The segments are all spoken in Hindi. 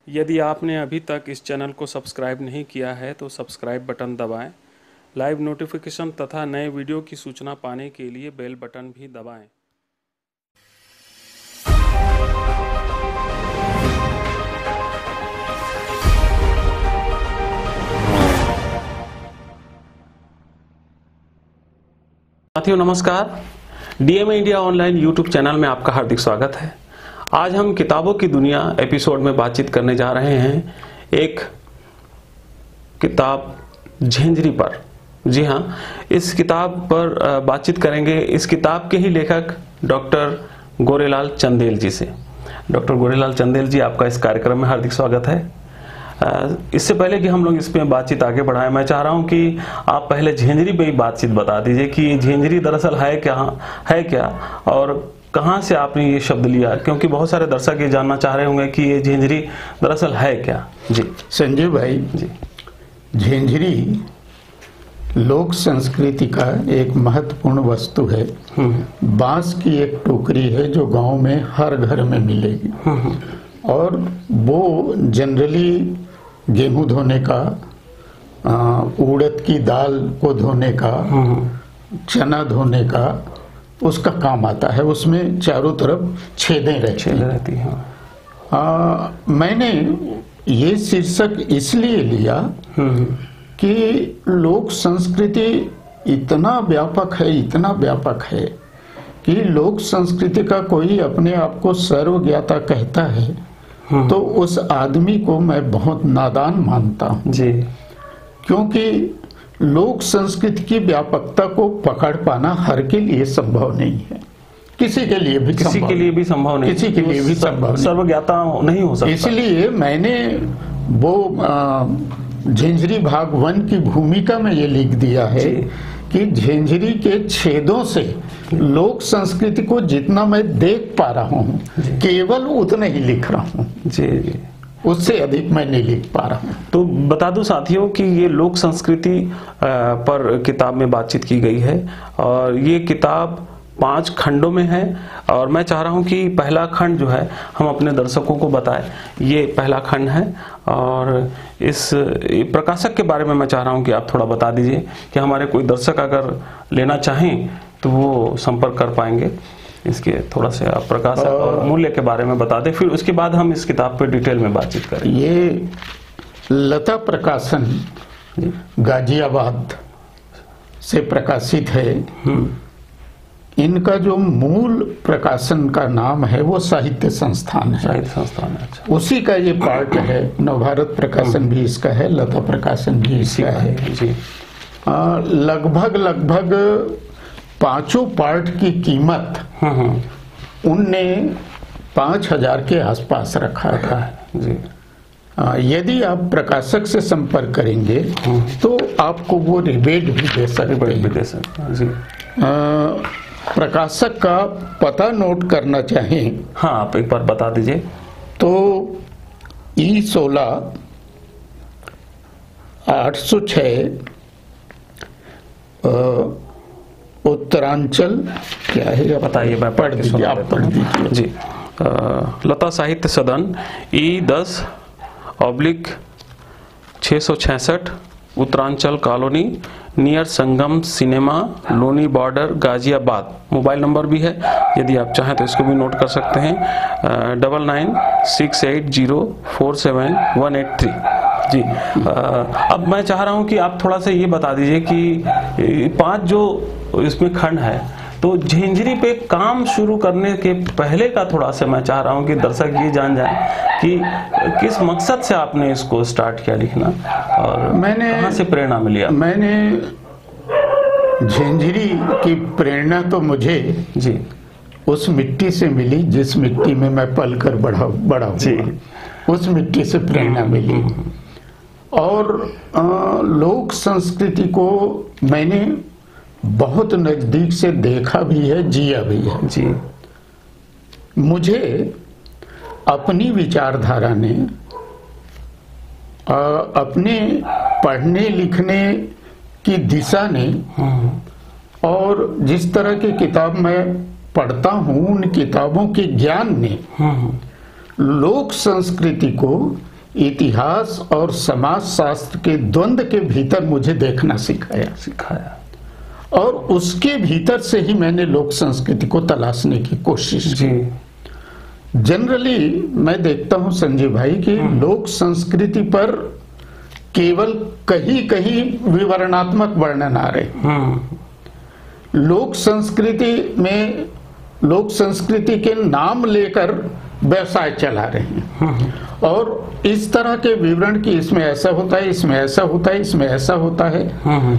यदि आपने अभी तक इस चैनल को सब्सक्राइब नहीं किया है तो सब्सक्राइब बटन दबाएं। लाइव नोटिफिकेशन तथा नए वीडियो की सूचना पाने के लिए बेल बटन भी दबाएं। साथियों नमस्कार, DMA India online YouTube channel में आपका हार्दिक स्वागत है। आज हम किताबों की दुनिया एपिसोड में बातचीत करने जा रहे हैं एक किताब झेंझरी पर। जी हाँ, इस किताब पर बातचीत करेंगे इस किताब के ही लेखक डॉक्टर गोरेलाल चंदेल जी से। डॉक्टर गोरेलाल चंदेल जी, आपका इस कार्यक्रम में हार्दिक स्वागत है। इससे पहले कि हम लोग इसमें बातचीत आगे बढ़ाएं, मैं चाह रहा हूं कि आप पहले झेंझरी पे ही बातचीत बता दीजिए कि झेंझरी दरअसल है क्या और कहां से आपने ये शब्द लिया, क्योंकि बहुत सारे दर्शक ये जानना चाह रहे होंगे कि ये झेंझरी दरअसल है क्या। जी संजीव भाई जी, झेंझरी लोक संस्कृति का एक महत्वपूर्ण वस्तु है। बांस की एक टोकरी है जो गांव में हर घर में मिलेगी और वो जनरली गेहूं धोने का, उड़द की दाल को धोने का, चना धोने का उसका काम आता है। उसमें चारों तरफ छेदें रहती हैं। मैंने ये शीर्षक इसलिए लिया कि लोक संस्कृति इतना व्यापक है कि लोक संस्कृति का कोई अपने आप को सर्वज्ञाता कहता है तो उस आदमी को मैं बहुत नादान मानता हूँ जी, क्योंकि लोक संस्कृति की व्यापकता को पकड़ पाना हर के लिए संभव नहीं है। किसी के लिए भी संभव नहीं, सर्वज्ञाता नहीं हो सकता। इसलिए मैंने वो झेंझरी भाग 1 की भूमिका में ये लिख दिया है कि झेंझरी के छेदों से लोक संस्कृति को जितना मैं देख पा रहा हूँ केवल उतना ही लिख रहा हूँ जी, उससे अधिक मैं नहीं लिख पा रहा हूँ। तो बता दूं साथियों कि ये लोक संस्कृति पर किताब में बातचीत की गई है और ये किताब 5 खंडों में है और मैं चाह रहा हूं कि पहला खंड जो है हम अपने दर्शकों को बताएं। ये पहला खंड है और इस प्रकाशक के बारे में मैं चाह रहा हूं कि आप थोड़ा बता दीजिए कि हमारे कोई दर्शक अगर लेना चाहें तो वो संपर्क कर पाएंगे। इसके थोड़ा से आप प्रकाशक और मूल्य के बारे में बता दें, फिर उसके बाद हम इस किताब पर डिटेल में बातचीत करें। ये लता प्रकाशन गाजियाबाद से प्रकाशित है। इनका जो मूल प्रकाशन का नाम है वो साहित्य संस्थान है। अच्छा। उसी का ये पार्ट है। नवभारत प्रकाशन भी इसका है, लता प्रकाशन भी इसका है जी। लगभग 5 पार्ट की कीमत उनने 5,000 के आसपास रखा है जी। यदि आप प्रकाशक से संपर्क करेंगे तो आपको वो रिबेट भी दे सकते जी। प्रकाशक का पता नोट करना चाहें, हाँ आप एक बार बता दीजिए। तो E16 806 उत्तरांचल क्या है बताइए, मैं पढ़ दीजिए, आप पढ़ दीजिए जी। लता Sahitya Sadan E10 oblique 666 Uttaranchal colony near Sangam cinema Loni border Ghaziabad. Mobile number भी है, यदि आप चाहें तो इसको भी नोट कर सकते हैं 9968047183 जी। अब मैं चाह रहा हूं कि आप थोड़ा सा ये बता दीजिए कि 5 जो इसमें खंड है, तो झेंझरी पे काम शुरू करने के पहले का थोड़ा सा मैं चाह रहा हूं कि दर्शक ये जान जाए कि किस मकसद से आपने इसको स्टार्ट किया लिखना और कहां से प्रेरणा मिली। मैंने झेंझरी की प्रेरणा तो मुझे जी उस मिट्टी से मिली जिस मिट्टी में मैं पलकर बड़ा हुआ, उस मिट्टी से प्रेरणा मिली। और लोक संस्कृति को मैंने बहुत नजदीक से देखा भी है, जिया भी है जी। मुझे अपनी विचारधारा ने, अपने पढ़ने लिखने की दिशा ने और जिस तरह की किताब मैं पढ़ता हूँ उन किताबों के ज्ञान ने लोक संस्कृति को इतिहास और समाज शास्त्र के द्वंद्व के भीतर मुझे देखना सिखाया और उसके भीतर से ही मैंने लोक संस्कृति को तलाशने की कोशिश की। जनरली मैं देखता हूं संजय भाई कि लोक संस्कृति पर केवल कहीं कहीं विवरणात्मक वर्णन आ रहे। लोक संस्कृति में लोक संस्कृति के नाम लेकर व्यवसाय चला रहे हैं और इस तरह के विवरण कि इसमें ऐसा होता है, इसमें ऐसा होता है, इसमें ऐसा होता है,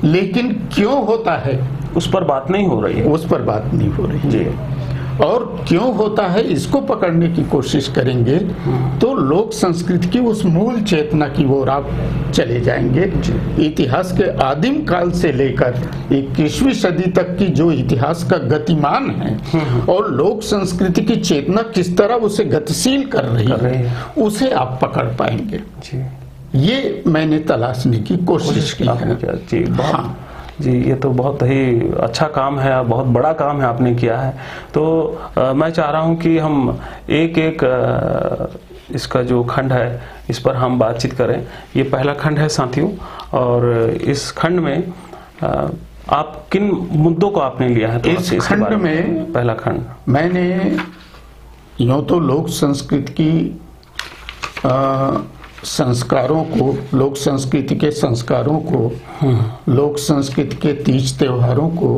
लेकिन क्यों होता है उस पर बात नहीं हो रही है। उस पर बात नहीं हो रही जी। और क्यों होता है इसको पकड़ने की कोशिश करेंगे तो लोक संस्कृति की उस मूल चेतना की ओर आप चले जाएंगे। इतिहास के आदिम काल से लेकर 21वीं सदी तक की जो इतिहास का गतिमान है और लोक संस्कृति की चेतना किस तरह उसे गतिशील कर रही है उसे आप पकड़ पाएंगे। ये मैंने तलाशने की कोशिश की है। जी, ये तो बहुत ही अच्छा काम है, बहुत बड़ा काम है आपने किया है। तो मैं चाह रहा हूँ कि हम एक एक इसका जो खंड है इस पर हम बातचीत करें। ये पहला खंड है साथियों, और इस खंड में आप किन मुद्दों को आपने लिया है? तो इस खंड में पहला खंड मैंने यूं तो लोक संस्कृति की संस्कारों को, लोक संस्कृति के संस्कारों को, लोक संस्कृति के तीज त्योहारों को,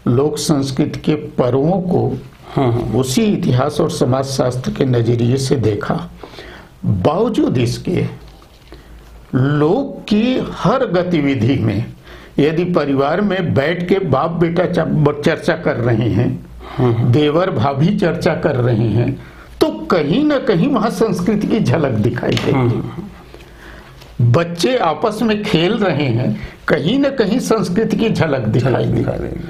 लोक संस्कृति के पर्वों को उसी इतिहास और समाज शास्त्र के नजरिए से देखा। बावजूद इसके लोक की हर गतिविधि में यदि परिवार में बैठ के बाप बेटा चर्चा कर रहे हैं, देवर भाभी चर्चा कर रहे हैं, तो कहीं ना कहीं वहां संस्कृति की झलक दिखाई देगी। बच्चे आपस में खेल रहे हैं, कहीं ना कहीं संस्कृति की झलक दिखाई देगी।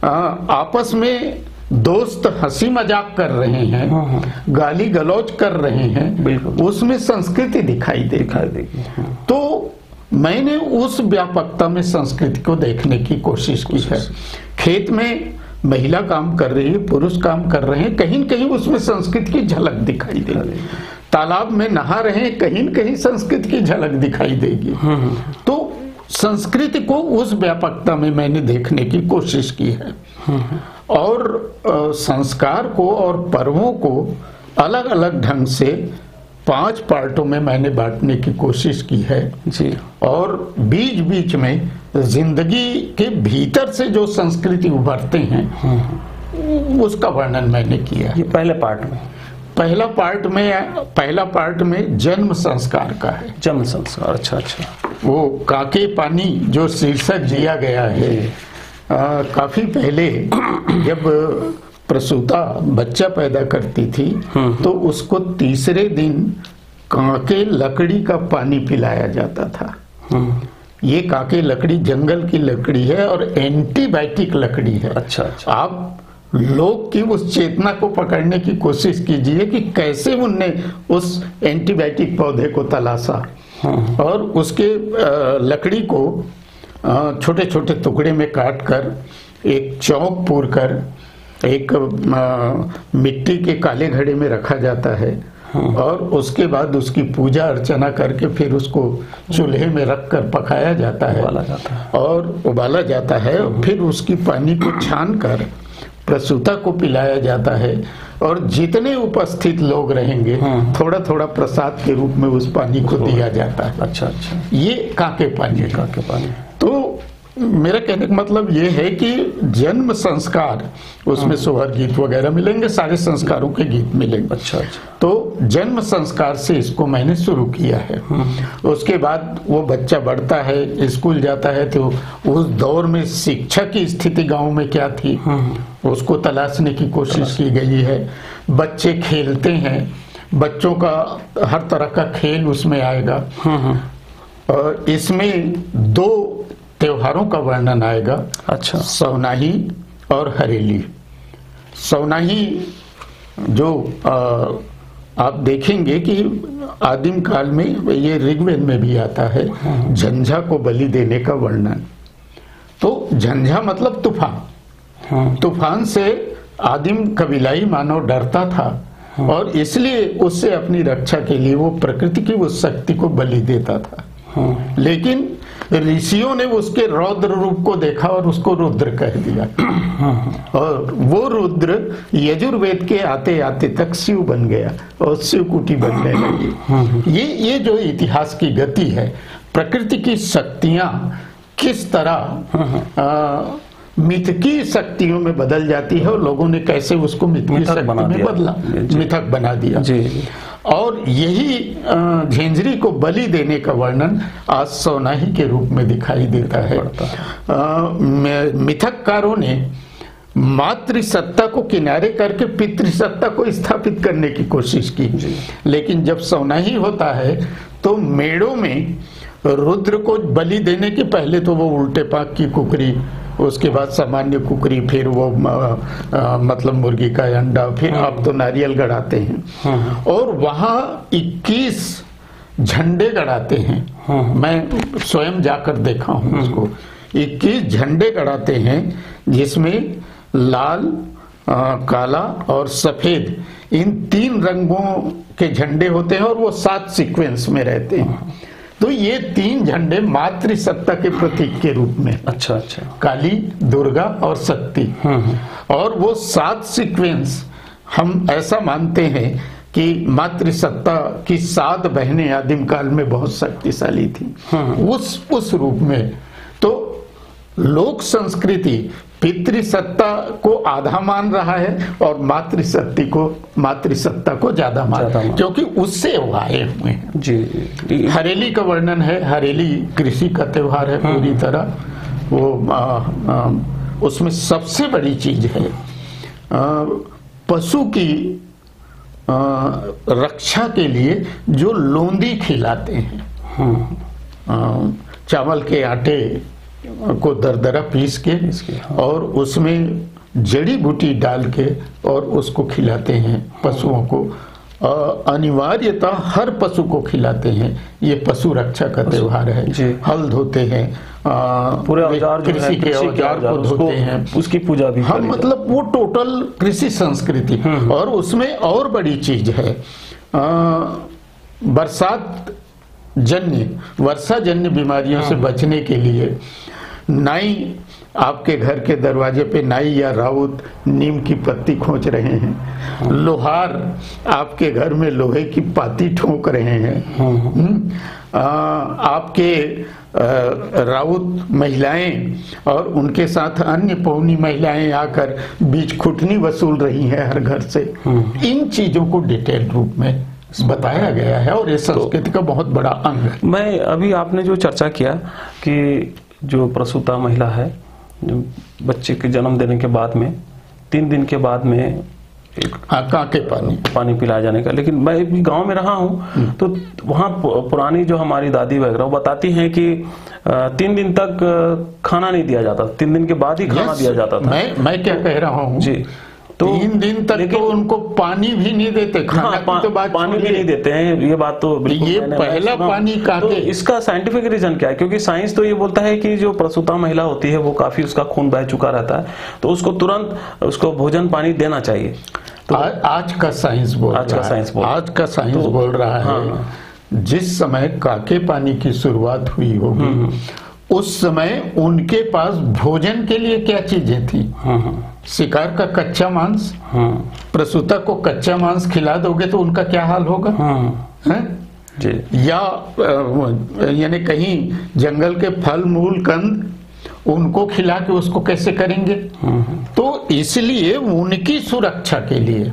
आपस में दोस्त हंसी मजाक कर रहे हैं, गाली गलौज कर रहे हैं, उसमें संस्कृति दिखाई देगी। तो मैंने उस व्यापकता में संस्कृति को देखने की कोशिश की है। खेत में महिला काम कर रही है, पुरुष काम कर रहे हैं, कहीं न कहीं उसमें संस्कृति की झलक दिखाई देगी। तालाब में नहा रहे हैं, कहीं न कहीं संस्कृति की झलक दिखाई देगी। तो संस्कृति को उस व्यापकता में मैंने देखने की कोशिश की है और संस्कार को और पर्वों को अलग अलग ढंग से 5 पार्टों में मैंने बांटने की कोशिश की है जी। और बीच बीच में जिंदगी के भीतर से जो संस्कृति उभरते हैं उसका वर्णन मैंने किया। ये पहले पार्ट में, पहला पार्ट में जन्म संस्कार का है। जन्म संस्कार, अच्छा अच्छा। वो काके पानी जो शीर्षक दिया गया है, काफी पहले जब प्रसूता बच्चा पैदा करती थी तो उसको तीसरे दिन काके लकड़ी का पानी पिलाया जाता था। ये काके लकड़ी जंगल की लकड़ी है और एंटीबायोटिक लकड़ी है। अच्छा अच्छा। आप लोग की उस चेतना को पकड़ने की कोशिश कीजिए कि कैसे उनने उस एंटीबायोटिक पौधे को तलाशा और उसके लकड़ी को छोटे छोटे टुकड़े में काट कर एक चौक पूर कर एक मिट्टी के काले घड़े में रखा जाता है और उसके बाद उसकी पूजा अर्चना करके फिर उसको चूल्हे में रख कर पकाया जाता है और उबाला जाता है। फिर उसकी पानी को छान कर प्रसूता को पिलाया जाता है और जितने उपस्थित लोग रहेंगे थोड़ा थोड़ा प्रसाद के रूप में उस पानी को दिया जाता है। अच्छा अच्छा। ये काके पानी। तो मेरा कहने का मतलब ये है कि जन्म संस्कार, उसमें सोहर गीत वगैरह मिलेंगे, सारे संस्कारों के गीत मिलेंगे। अच्छा अच्छा। तो जन्म संस्कार से इसको मैंने शुरू किया है। उसके बाद वो बच्चा बढ़ता है, स्कूल जाता है, तो उस दौर में शिक्षा की स्थिति गांव में क्या थी उसको तलाशने की कोशिश की गई है। बच्चे खेलते हैं, बच्चों का हर तरह का खेल उसमें आएगा। और इसमें 2 त्योहारों का वर्णन आएगा। अच्छा। सवनाही और हरेली। सवनाही जो आप देखेंगे कि आदिम काल में ये ऋग्वेद में भी आता है, झंझा को बलि देने का वर्णन। तो झंझा मतलब तूफान। तूफान से आदिम कबीलाई मानव डरता था और इसलिए उससे अपनी रक्षा के लिए वो प्रकृति की उस शक्ति को बलि देता था। लेकिन ऋषियों ने उसके रौद्र रूप को देखा और उसको रुद्र कह दिया, और वो रुद्र यजुर्वेद के आते आते तक शिव बन गया और शिवकुटी बनने लगी। ये जो इतिहास की गति है, प्रकृति की शक्तियां किस तरह मिथकी शक्तियों में बदल जाती है और लोगों ने कैसे उसको मिथकी शक्ति में बदला, मिथक बना दिया जी। और यही झेंझरी को बलि देने का वर्णन आज सौनाही के रूप में दिखाई देता है। मिथककारों ने मातृसत्ता को किनारे करके पितृसत्ता को स्थापित करने की कोशिश की, लेकिन जब सौनाही होता है तो मेड़ों में रुद्र को बलि देने के पहले तो वो उल्टे पाक की कुकरी, उसके बाद सामान्य कुकरी, फिर वो मतलब मुर्गी का अंडा, फिर आप तो नारियल गड़ाते हैं और वहां 21 झंडे गड़ाते हैं। मैं स्वयं जाकर देखा हूं उसको। 21 झंडे गड़ाते हैं जिसमें लाल, काला और सफेद, इन 3 रंगों के झंडे होते हैं और वो 7 सीक्वेंस में रहते हैं। तो ये 3 झंडे मातृसत्ता के प्रतीक के रूप में, अच्छा, काली, दुर्गा और शक्ति, और वो 7 सीक्वेंस हम ऐसा मानते हैं कि मातृसत्ता की 7 बहनें आदिम काल में बहुत शक्तिशाली थी उस रूप में। तो लोक संस्कृति पितृसत्ता को आधा मान रहा है और मातृसत्ता को ज्यादा मान रहा है, क्योंकि उससे वो आए हुए हैं जी। हरेली का वर्णन है, हरेली कृषि का त्योहार है पूरी तरह। वो उसमें सबसे बड़ी चीज है पशु की रक्षा के लिए जो लोंदी खिलाते हैं, चावल के आटे को दरदरा पीस के और उसमें जड़ी बूटी डाल के और उसको खिलाते हैं पशुओं को। अनिवार्यता हर पशु को खिलाते हैं। ये पशु रक्षा का त्योहार है। हल धोते हैं, पूरे औजार कृषि के औजार को धोते हैं, उसकी पूजा भी। हाँ, मतलब वो टोटल कृषि संस्कृति। और उसमें और बड़ी चीज है, वर्षा जन्य बीमारियों से बचने के लिए नाई, आपके घर के दरवाजे पे नाई या राउत नीम की पत्ती खोज रहे हैं, लोहार आपके घर में लोहे की पाती ठोक रहे हैं, आपके राउत महिलाएं और उनके साथ अन्य पौनी महिलाएं आकर बीच खुटनी वसूल रही हैं हर घर से। इन चीजों को डिटेल रूप में बताया गया है और ये संस्कृति का बहुत बड़ा अंग है। मैं अभी आपने जो चर्चा किया कि जो प्रसूता महिला है, बच्चे के जन्म देने के बाद में 3 दिन के बाद में काके पानी पिलाया जाने का, लेकिन मैं भी गांव में रहा हूं तो वहाँ पुरानी जो हमारी दादी वगैरह वो बताती हैं कि 3 दिन तक खाना नहीं दिया जाता, 3 दिन के बाद ही खाना दिया जाता था। मैं क्या कह रहा हूँ जी, तो 3 दिन तक तो उनको पानी भी नहीं देते, खाना की तो बात पानी भी नहीं देते हैं, ये बात तो बिल्कुल। ये पहला पानी तो इसका साइंटिफिक रीजन क्या है? क्योंकि साइंस तो ये बोलता है कि जो प्रसूता महिला होती है वो काफी उसका खून बह चुका रहता है, तो उसको तुरंत उसको भोजन पानी देना चाहिए। तो आज का साइंस बोल रहा है जिस समय काके पानी की शुरुआत हुई होगी उस समय उनके पास भोजन के लिए क्या चीजें थी? शिकार का कच्चा मांस। प्रसूता को कच्चा मांस खिला दोगे तो उनका क्या हाल होगा? या यानी कहीं जंगल के फल मूल कंद उनको खिला के उसको कैसे करेंगे? तो इसलिए उनकी सुरक्षा के लिए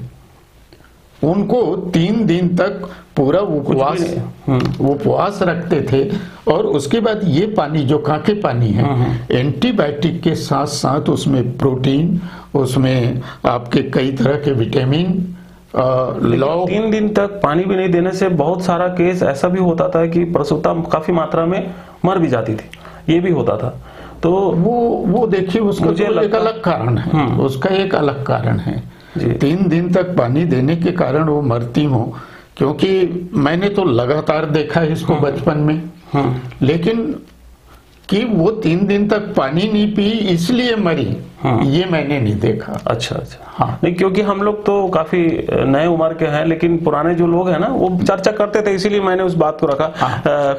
उनको 3 दिन तक पूरा उपवास रखते थे। और उसके बाद ये पानी जो काके पानी है एंटीबायोटिक के साथ साथ उसमें प्रोटीन, उसमें आपके कई तरह के विटामिन। 3 दिन तक पानी भी नहीं देने से बहुत सारा केस ऐसा भी होता था कि प्रसूता काफी मात्रा में मर भी जाती थी, ये भी होता था। तो वो देखिए उसका तो एक अलग कारण है, उसका एक अलग कारण है। 3 दिन तक पानी देने के कारण वो मरती हो, क्योंकि मैंने तो लगातार देखा है इसको बचपन में। लेकिन कि वो 3 दिन तक पानी नहीं पी इसलिए मरी, ये मैंने नहीं देखा। अच्छा अच्छा। हाँ। नहीं, क्योंकि हम लोग तो काफी नए उम्र के हैं, लेकिन पुराने जो लोग हैं ना वो चर्चा करते थे, इसीलिए मैंने उस बात को रखा।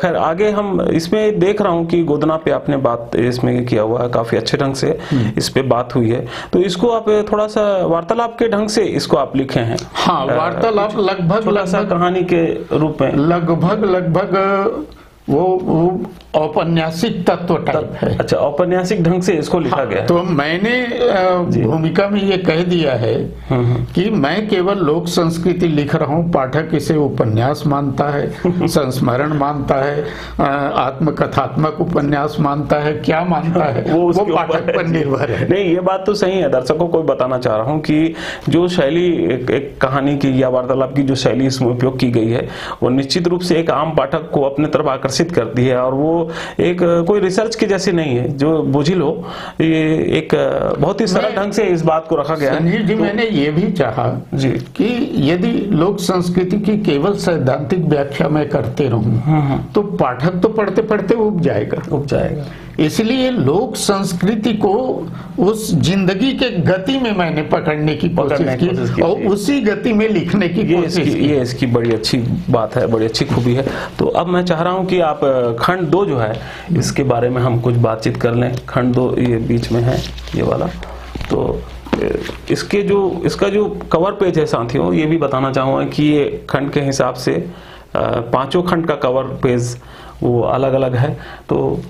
खैर आगे हम इसमें देख रहा हूँ कि गोदना पे आपने बात इसमें किया हुआ है, काफी अच्छे ढंग से इस पे बात हुई है, तो इसको आप थोड़ा सा वार्तालाप के ढंग से इसको आप लिखे हैं। हाँ, वार्तालाप लगभग कहानी के रूप में लगभग वो औपन्यासिक तत्व टाइप है। अच्छा, औपन्यासिक ढंग से इसको लिखा गया है। तो मैंने भूमिका में ये कह दिया है कि मैं केवल लोक संस्कृति लिख रहा हूँ, पाठक इसे उपन्यास मानता है, संस्मरण मानता है, आत्मकथात्मक उपन्यास मानता है, क्या मानता है वो पाठक पर निर्भर है। नहीं, ये बात तो सही है। दर्शकों को बताना चाह रहा हूँ कि जो शैली एक कहानी की या वार्तालाप की जो शैली इसमें उपयोग की गई है, वो निश्चित रूप से एक आम पाठक को अपने तरफ आकर्षित करती है, और वो एक कोई रिसर्च की जैसी नहीं है, जो बुझी लो, ये एक बहुत ही सरल ढंग से इस बात को रखा गया है। संजीव जी, मैंने ये भी चाहा जी कि यदि लोक संस्कृति की केवल सैद्धांतिक व्याख्या मैं करते रहूं तो पाठक तो पढ़ते पढ़ते उब जाएगा। इसलिए लोक संस्कृति को उस जिंदगी के गति में मैंने पकड़ने की कोशिश की और उसी गति में लिखने की कोशिश की। ये इसकी बड़ी अच्छी बात है, बड़ी अच्छी खूबी है। तो अब मैं चाह रहा हूं कि आप खंड 2 जो है इसके बारे में हम कुछ बातचीत कर लें। खंड 2 ये बीच में है, ये वाला। तो इसका जो कवर पेज है साथियों, ये भी बताना चाहूँगा कि ये खंड के हिसाब से 5 खंड का कवर पेज वो अलग अलग है। तो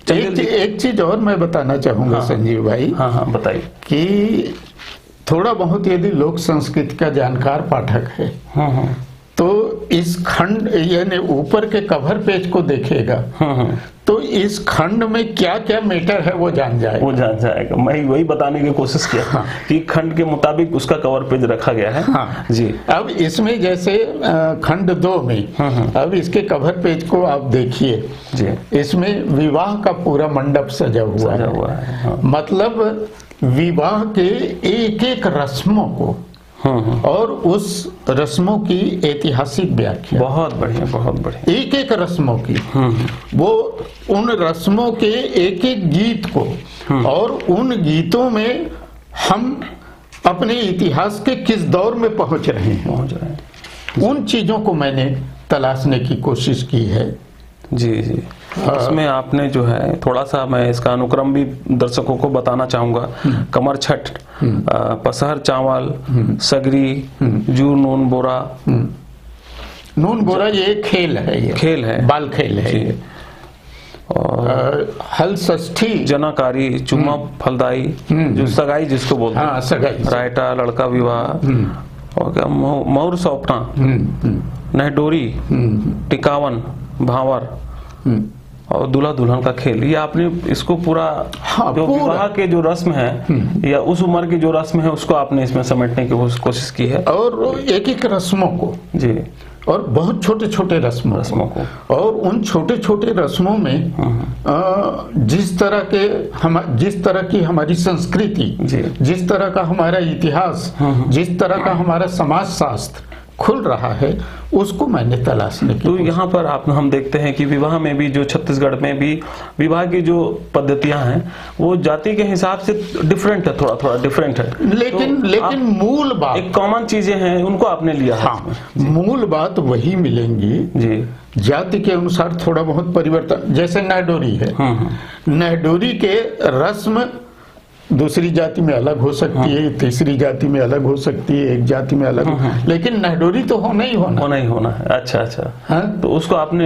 एक चीज और मैं बताना चाहूंगा संजीव भाई। हाँ बताइए। कि थोड़ा बहुत यदि लोक संस्कृति का जानकार पाठक है तो इस खंड यानी ऊपर के कवर पेज को देखेगा तो इस खंड में क्या क्या मैटर है वो जान जाएगा। मैं वही बताने की कोशिश किया कि खंड के मुताबिक उसका कवर पेज रखा गया है। जी। अब इसमें जैसे खंड 2 में अब इसके कवर पेज को आप देखिए जी, इसमें विवाह का पूरा मंडप सजा हुआ है। मतलब विवाह के एक एक रस्मों को और उस रस्मों की ऐतिहासिक व्याख्या, बहुत बढ़िया एक एक रस्मों की, वो उन रस्मों के एक एक गीत को, और उन गीतों में हम अपने इतिहास के किस दौर में पहुंच रहे हैं, उन चीजों को मैंने तलाशने की कोशिश की है। जी। इसमें आपने जो है थोड़ा सा, मैं इसका अनुक्रम भी दर्शकों को बताना चाहूंगा। कमर छठ, पसहर चावल, सगरी, जूर नून बोरा। नून बोरा ये खेल है, बाल खेल है। और हल षष्ठी, जनाकारी, चुम्मा फलदाई, जो सगाई जिसको बोलते हैं, सगाई, रायटा, लड़का विवाह, और क्या मोर सौपना, नहडोरी, टिकावन, भावर और दूल्हा दुल्हन का खेल। ये आपने इसको पूरा जो विवाह के जो रस्म है या उस उम्र की जो रस्म है उसको आपने इसमें समेटने की कोशिश की है। और एक एक रस्मों को जी, और बहुत छोटे छोटे रस्मों को, और उन छोटे छोटे रस्मों में जिस तरह की हमारी संस्कृति, जिस तरह का हमारा इतिहास, जिस तरह का हमारा समाज शास्त्र खुल रहा है, उसको मैंने तलाशने की। तो यहाँ पर हम देखते हैं कि विवाह में भी, जो छत्तीसगढ़ में भी विवाह की जो पद्धतियां हैं वो जाति के हिसाब से डिफरेंट है, थोड़ा डिफरेंट है, लेकिन मूल बात, एक कॉमन चीजें हैं उनको आपने लिया है। मूल बात वही मिलेंगी जी, जाति के अनुसार थोड़ा बहुत परिवर्तन। जैसे नहडोरी है, नहडोरी के रस्म दूसरी जाति में अलग हो सकती है, तीसरी जाति में अलग हो सकती है, एक जाति में अलग, लेकिन नहडोरी तो होना ही होना है। अच्छा। तो उसको आपने